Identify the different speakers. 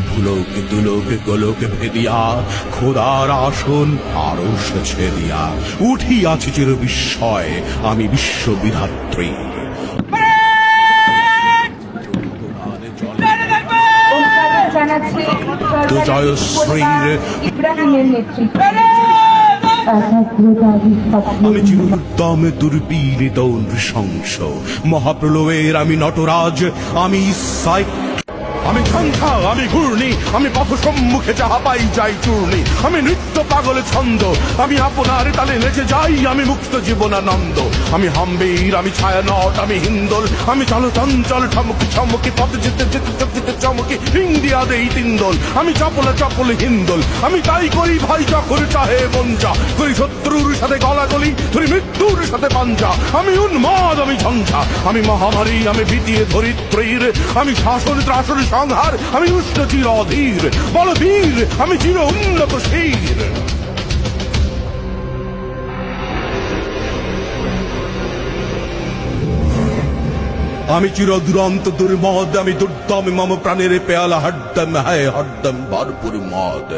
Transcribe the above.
Speaker 1: ভুলোক দুলোক গোলোক ভেদিয়া খোদার আসন আরশ ছেদিয়া উঠিয়াছি চির বিস্ময় আমি বিশ্ববিধাত্রী। তো জয়শ্রীর
Speaker 2: ইব্রাহিমের নেতৃত্বে
Speaker 1: আমি চিরোদ্যম দুর্বিনীত নৃশংস মহাপ্রলয়ের আমি নটরাজ আমি আমি ঝঞ্ঝা আমি ঘূর্ণি আমি পথ সম্মুখে যাহা পাই যাই চূর্ণি আমি নৃত্য পাগল ছন্দ আমি আপনার তালে নেচে যাই আমি মুক্ত জীবনানন্দ আমি হাম্বীর আমি ছায়ানট আমি হিন্দোল আমি চলো চঞ্চল ঠমকি ছমকি পথে যেতে যেতে যেতে চমকি ইন্ডিয়া দেই তিন্দোল আমি চপলে চপলে হিন্দোল আমি তাই করি ভাই যখন চাহে মঞ্জা করি শত্রুর সাথে গলাগলি ধরি মৃত্যুর সাথে পাঞ্জা আমি উন্মাদ আমি ঝঞ্ঝা আমি মহামারী আমি ভীতিয়ে ধরিত্রীর আমি শাসন ত্রাসন সংহার আমি উষ্ণ চির অধীর বলবীর আমি চির উন্নত শীর। আমি চির দুরন্ত দুর্মদ আমি দুর্দম মম প্রাণের পেয়ালা হরদম হায় হরদম ভরপুর মদ।